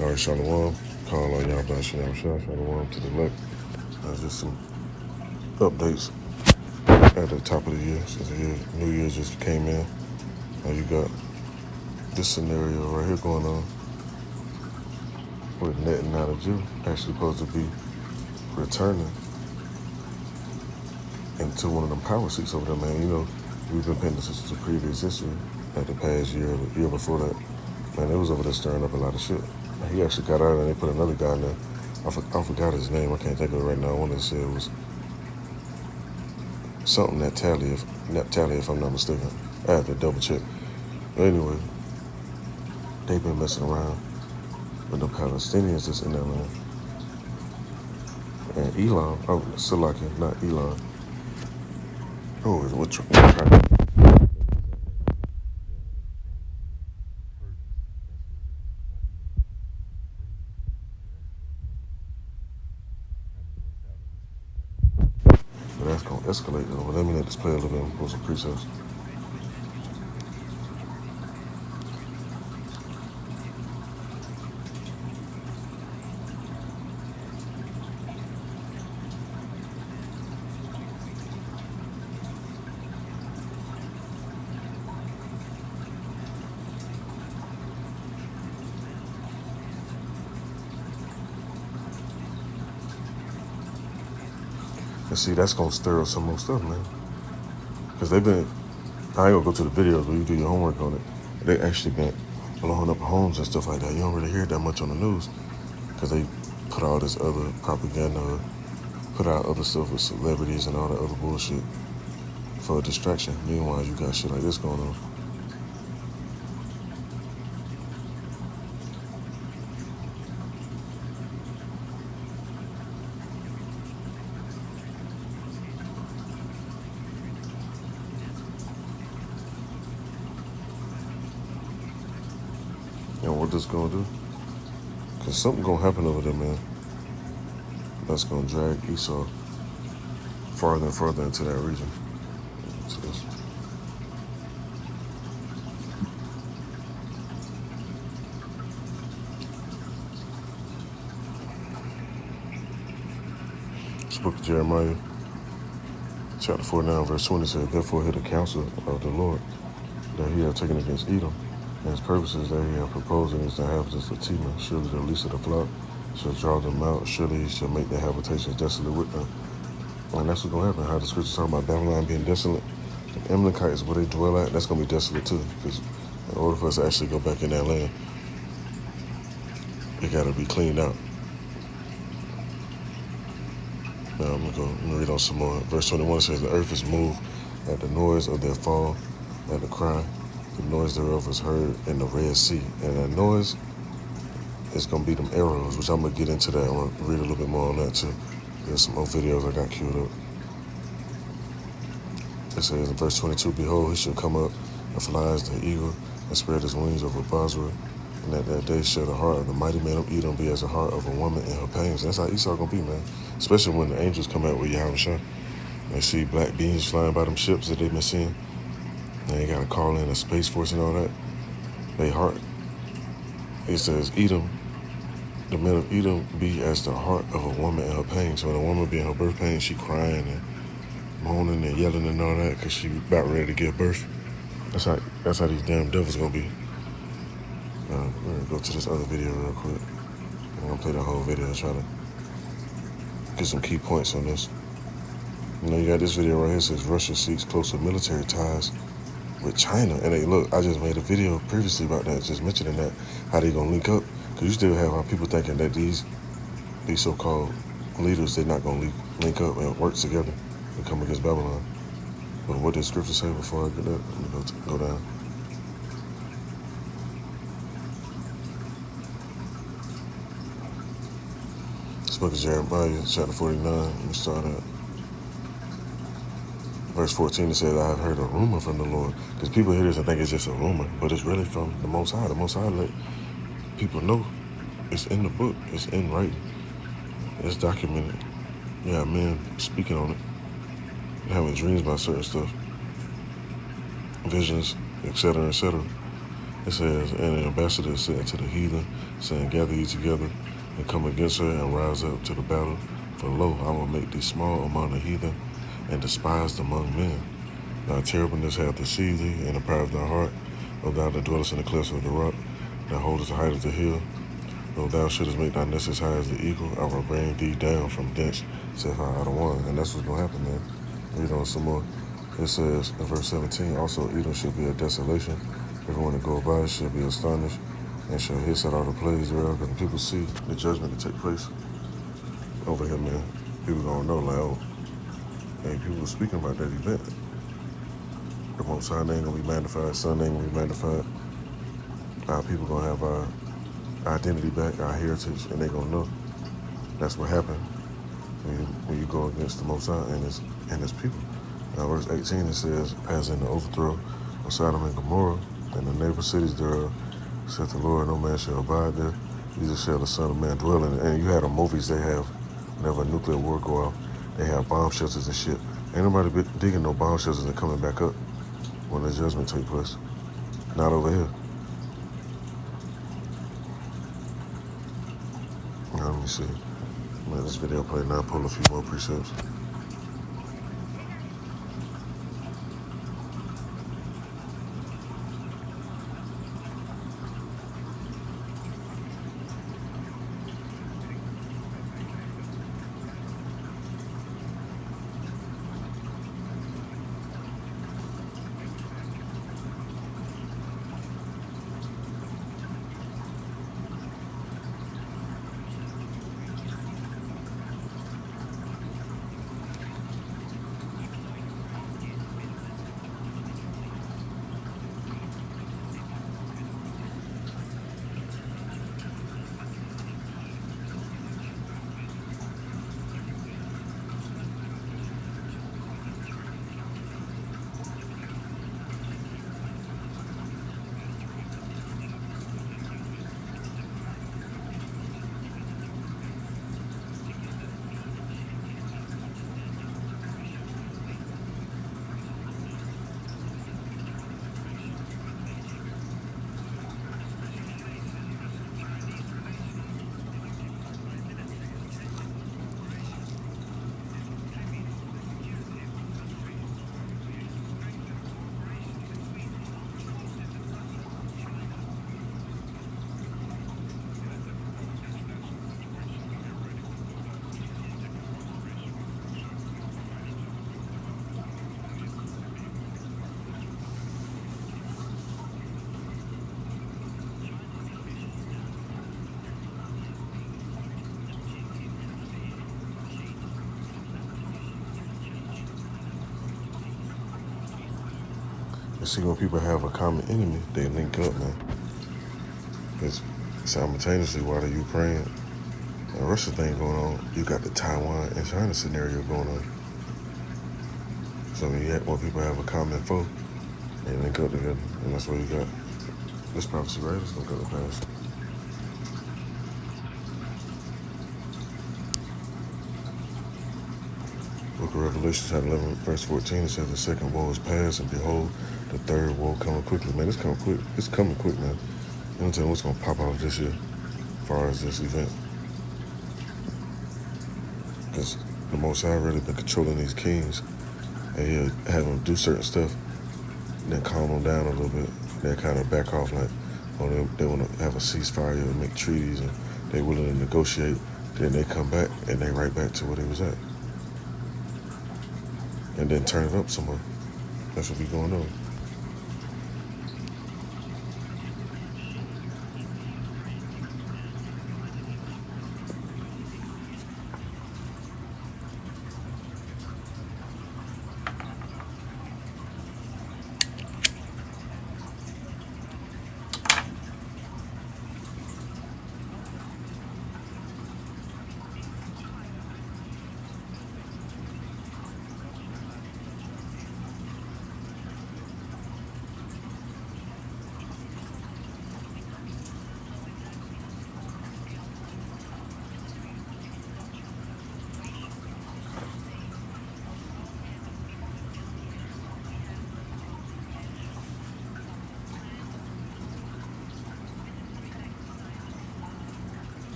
All right, Shalom. Call on y'all, Shalom to the left. Just some updates at the top of the year. Since the New Year just came in. Now you got this scenario right here going on with Netanyahu actually supposed to be returning into one of them power seats over there, man. You know, we've been paying attention to previous history at the past year, the year before that. Man, they was over there stirring up a lot of shit. He actually got out and they put another guy in there. I forgot his name. I can't think of it right now. I wanted to say it was something Naphtali, if I'm not mistaken. I have to double check. But anyway, they've been messing around with the Palestinians that's in that land. And Elon, Salaki, not Elon. Oh, what trying? But that's gonna escalate though. But let me let this play a little bit and post some precepts. And see, that's gonna stir up some more stuff, man. Because they've been, I ain't gonna go to the videos, but you do your homework on it. They actually been blowing up homes and stuff like that. You don't really hear that much on the news. Because they put all this other propaganda, put out other stuff with celebrities and all that other bullshit for a distraction. Meanwhile, you got shit like this going on. And what this gonna do? Because something gonna happen over there, man. That's gonna drag Esau farther and further into that region. So this. This book of Jeremiah, chapter 49, verse 20 says, "Therefore hear the counsel of the Lord that he hath taken against Edom, and his purposes that he hath proposed against the inhabitants of Tema. Surely the least of the flock shall draw them out. Surely he shall make their habitations desolate with them." And that's what's going to happen. How the scriptures talk about Babylon being desolate. The Amalekites, where they dwell at, that's going to be desolate too. Because in order for us to actually go back in that land, it got to be cleaned out. Now I'm going to read on some more. Verse 21 says, "The earth is moved at the noise of their fall, at the cry. The noise thereof is heard in the Red Sea." And that noise is going to be them arrows, which I'm going to get into that. I'm going to read a little bit more on that too. There's some more videos I got queued up. It says in verse 22, "Behold, he shall come up and fly as the eagle and spread his wings over Basra. And at that day shall the heart of the mighty man of Edom be as the heart of a woman in her pains." That's how Esau going to be, man. Especially when the angels come out with Yahushua. They see black beings flying by them ships that they've been seeing. And they got to call in a space force and all that. They heart. It says, Edom, the men of Edom be as the heart of a woman in her pain. So when a woman be in her birth pain, she crying and moaning and yelling and all that because she about ready to give birth. That's how these damn devils gonna be. We're gonna go to this other video real quick. I'm gonna play the whole video and try to get some key points on this. You know, you got this video right here. It says Russia seeks closer military ties with China. And hey, look, I just made a video previously about that, just mentioning that, how they gonna link up. Because you still have people thinking that these so-called leaders, they're not gonna link up and work together and come against Babylon. But what did scripture say before I get that? Let me go down. This book of Jeremiah, chapter 49. Let me start at verse 14. It says, "I have heard a rumor from the Lord." Because people hear this and think it's just a rumor, but it's really from the Most High. The Most High let people know it's in the book. It's in writing. It's documented. Yeah, men speaking on it, having dreams about certain stuff, visions, etc., etc. It says, and an ambassador is sent to the heathen, saying, gather ye together and come against her and rise up to the battle. For lo, I will make thee small among the heathen and despised among men. Thy terribleness hath deceived thee and deprived thy heart. O thou that dwellest in the clefts of the rock, that holdest the height of the hill, though thou shouldest make thy nest as high as the eagle, I will bring thee down from thence, saith Adonai. And that's what's going to happen, man. Read on some more. It says in verse 17, also Edom shall be a desolation. Everyone that go by shall be astonished and shall hiss at all the plagues thereof. And people see the judgment to take place over here, man. People going to know, like, oh, hey, people were speaking about that event. The Most High name going to be magnified, Son name going to be magnified. Our people going to have our identity back, our heritage, and they going to know. That's what happened when you go against the Most High and his people. Now, verse 18, it says, as in the overthrow of Sodom and Gomorrah, and the neighbor cities thereof, saith the Lord, no man shall abide there, neither shall the Son of Man dwell in it. And you had the movies they have, whenever a nuclear war go off, they have bomb shelters and shit. Ain't nobody digging no bomb shelters and coming back up when the judgment take place. Not over here. Now, let me see. Let this video play now, pull a few more precepts. You see, when people have a common enemy, they link up, man. Because simultaneously, while the Ukraine and Russia thing going on, you got the Taiwan and China scenario going on. So when people have a common foe, they link up together. And that's what you got. This prophecy right is going to go to pass. Book of Revelation, chapter 11, verse 14, it says, the second woe is past, and behold, the third woe coming quickly. Man, it's coming quick. It's coming quick, man. You don't tell me what's going to pop off this year as far as this event. Because the Most High really been controlling these kings, and he'll have them do certain stuff, and then calm them down a little bit. They kind of back off, like, oh, they want to have a ceasefire and make treaties, and they're willing to negotiate. Then they come back, and they right back to where they was at. And then turn it up some more. That's what be going on.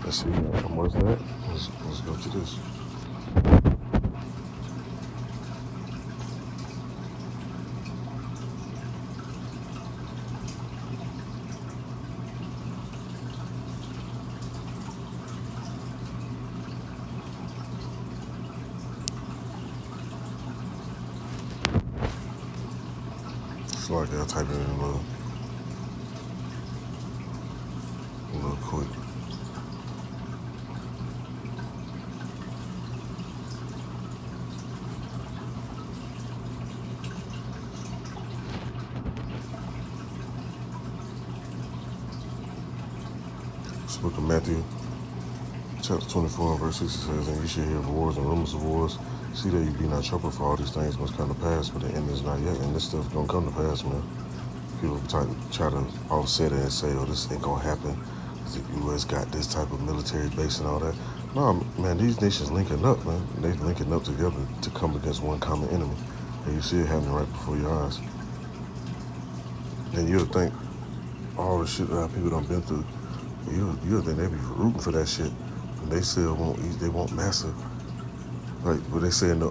Let's see how much that. Let's go to this. It's like I'll type it in a little quick. It's the book of Matthew, chapter 24, verse 6 says, "And you shall hear of wars and rumors of wars. See that you be not troubled, for all these things must come to pass, but the end is not yet." And this stuff gonna come to pass, man. People try to offset it and say, "Oh, this ain't gonna happen. The U.S. got this type of military base and all that." No, man, these nations linking up, man. They linking up together to come against one common enemy. And you see it happening right before your eyes. And you'll think all the shit that our people done been through, you'll think they be rooting for that shit. And they still won't eat, they won't massive. Like what they say in the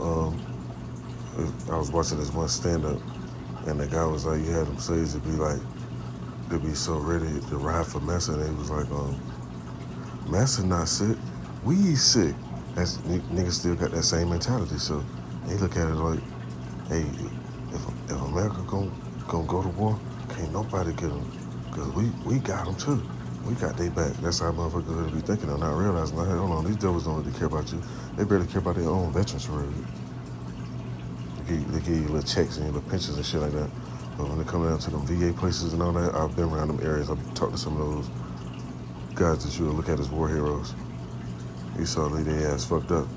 I was watching this one stand up and the guy was like, you had them slaves to be like, to be so ready to ride for Massa, and he was like, Massa not sick, we sick. That's niggas still got that same mentality. So they look at it like, hey, if America gonna go to war, can't nobody get them, cause we got them too. We got they back. That's how motherfuckers really be thinking. I'm not realizing, like, hey, hold on, these devils don't really care about you. They barely care about their own veterans for real. They give you little checks and little pensions and shit like that. But when it comes down to them VA places and all that, I've been around them areas. I've talked to some of those guys that you would look at as war heroes. You saw their ass fucked up.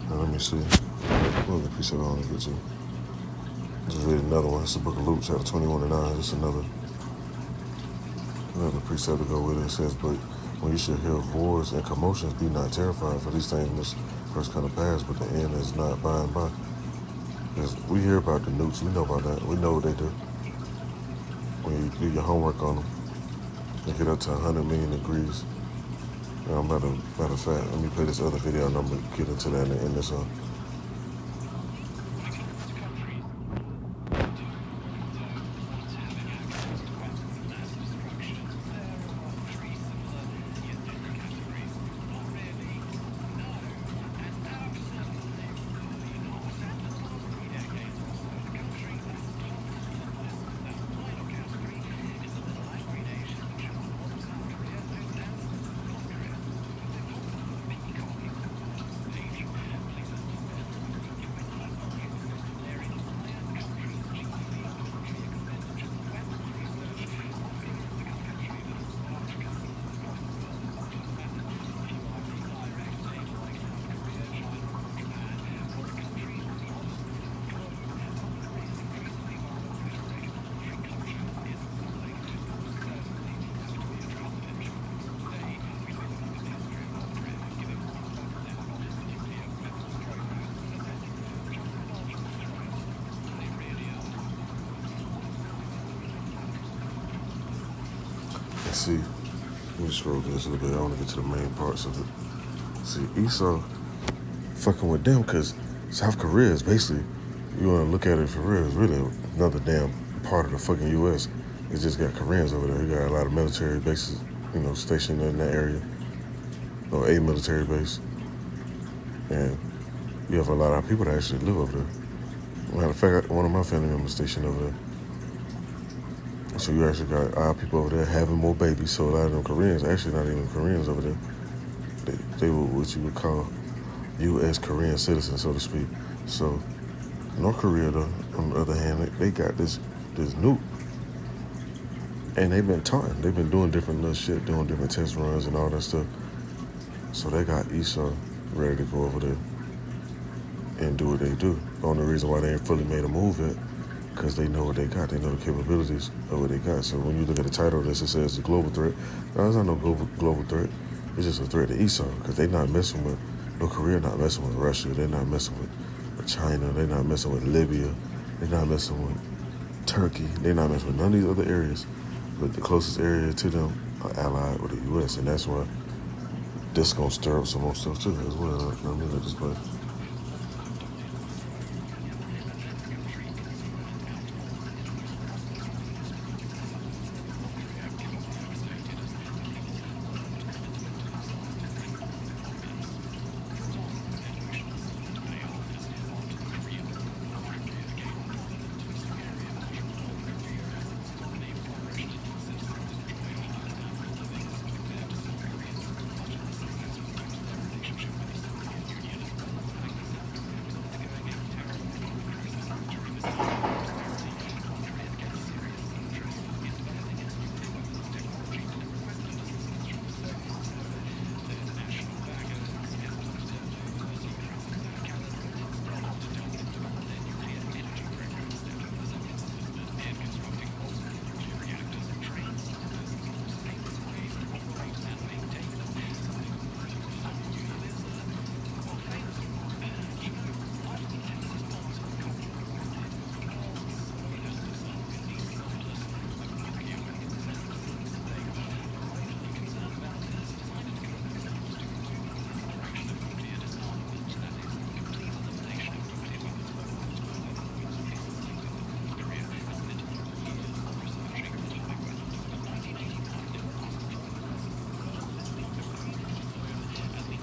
Now let me see. What other piece I want to get to? Just read another one. It's the book of Luke, chapter 21-9. Just another precept to go with it. It says, "But when you shall hear of wars and commotions, be not terrified, for these things must first come to pass, but the end is not by and by." Because we hear about the nukes, we know about that. We know what they do. When you do your homework on them, they get up to 100 million degrees. Matter of fact, let me play this other video and I'm going to get into that and end this on. See, let me scroll this a little bit. I want to get to the main parts of it. See, Esau fucking with them because South Korea is basically, you want to look at it for real, it's really another damn part of the fucking U.S. It's just got Koreans over there. You got a lot of military bases, stationed in that area, or a military base. And you have a lot of people that actually live over there. Matter of fact, one of my family members stationed over there. So you actually got our people over there having more babies. So a lot of them Koreans, actually not even Koreans over there. They were what you would call U.S. Korean citizens, so to speak. So North Korea, though, on the other hand, they got this nuke. And they've been taunting. They've been doing different little shit, doing different test runs and all that stuff. So they got Esau ready to go over there and do what they do. The only reason why they ain't fully made a move yet, because they know what they got. They know the capabilities of what they got. So when you look at the title of this, it says a global threat. No, it's not no global threat. It's just a threat to Esau, because they're not messing with, North Korea not messing with Russia. They're not messing with China. They're not messing with Libya. They're not messing with Turkey. They're not messing with none of these other areas. but the closest area to them are allied with the U.S., and that's why this gonna stir up some more stuff too as well. Let me let this play.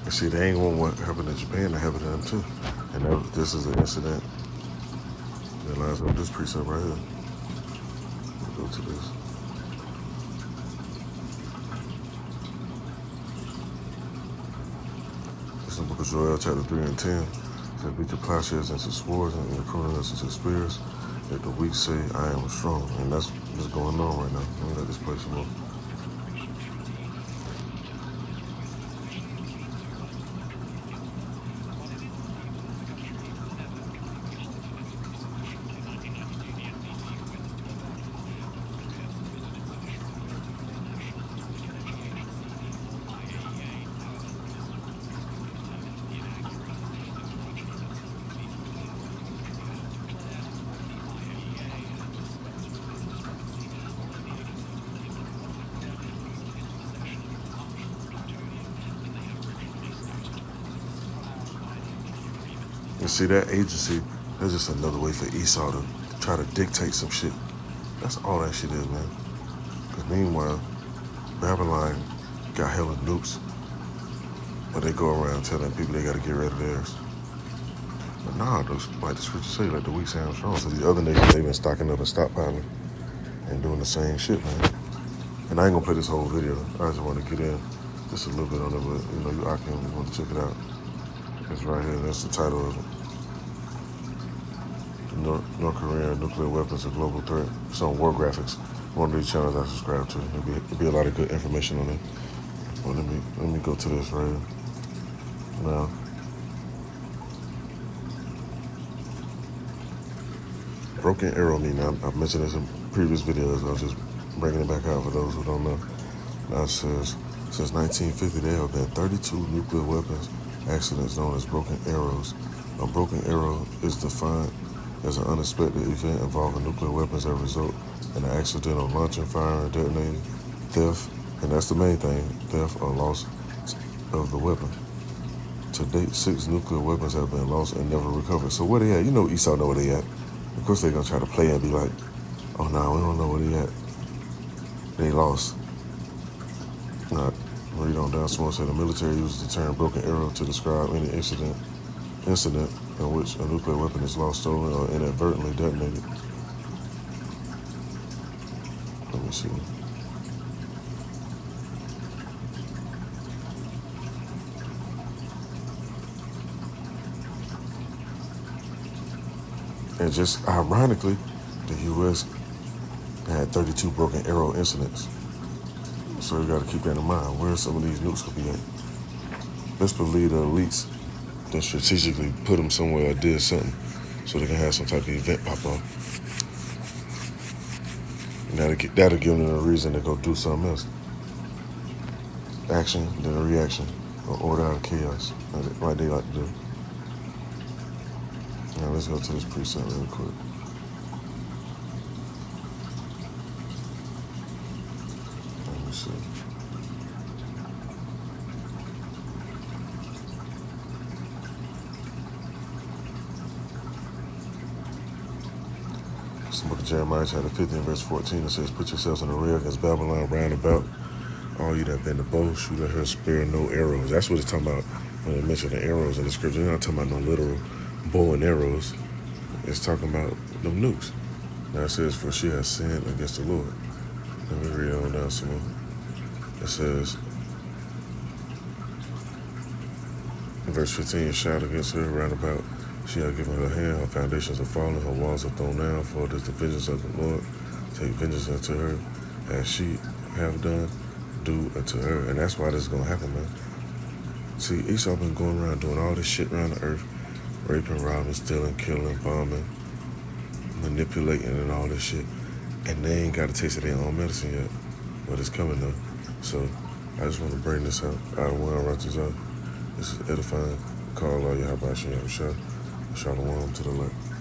See, they ain't want what happened in Japan to happen to them too. And this is an incident that lines up this precept right here. We'll go to this. This is the book of Joel, chapter 3 and 10. It says, beat your plowshares into swords and your pruning into spears. Let the weak say, I am strong. And that's what's going on right now. Let me let this play some more. And see, that agency, that's just another way for Esau to try to dictate some shit. That's all that shit is, man. Because meanwhile, Babylon got hella nukes, but they go around telling people they got to get rid of theirs. But nah, like the scripture say, like the weak sound strong. So these other nations, they've been stocking up and stockpiling and doing the same shit, man. And I ain't gonna play this whole video. I just want to get in just a little bit on it, but you know, I can want to check it out. It's right here. That's the title of it. North Korean nuclear weapons, a global threat. It's on War Graphics. One of these channels I subscribe to. It'll be a lot of good information on it. Well, let me go to this right here. Now, broken arrow meaning, I've mentioned this in previous videos. I was just bringing it back out for those who don't know. Now it says, since 1950, there have been 32 nuclear weapons accidents known as broken arrows. A broken arrow is defined as an unexpected event involving nuclear weapons that result in an accidental launching, firing, detonating, theft, and that's the main thing, theft or loss of the weapon. To date, 6 nuclear weapons have been lost and never recovered. So where they at? You know Esau know where they at. Of course they're gonna try to play and be like, oh no, we don't know where they at. They lost. Now, read on down, someone said the military uses the term broken arrow to describe any incident in which a nuclear weapon is lost, stolen, or inadvertently detonated. Let me see. And just ironically, the U.S. had 32 broken arrow incidents. So you got to keep that in mind. Where some of these nukes could be at. Let's believe the elites that strategically put them somewhere or did something so they can have some type of event pop up. And that'll give them a reason to go do something else. Action, then a reaction, or order out of chaos, like they like to do. Now let's go to this precept real quick. the book of Jeremiah, chapter 50, verse 14, it says, put yourselves in array against Babylon round about. All you that bend the bow, shoot at her, spare no arrows. That's what it's talking about when they mention the arrows in the scripture. They're not talking about no literal bow and arrows. It's talking about them nukes. Now it says, for she has sinned against the Lord. Let me read on down some more. It says, in verse 15, shout against her round about. She hath given her hand, her foundations are fallen, her walls are thrown down, for it is the vengeance of the Lord. Take vengeance unto her, as she have done, do unto her. And that's why this is going to happen, man. See, Esau been going around doing all this shit around the earth, raping, robbing, stealing, killing, bombing, manipulating, and all this shit. And they ain't got a taste of their own medicine yet. But it's coming, though. So, I just want to bring this out of where I write this out. This is edifying. Call all your Habashim Yahusha. Shalom to the light.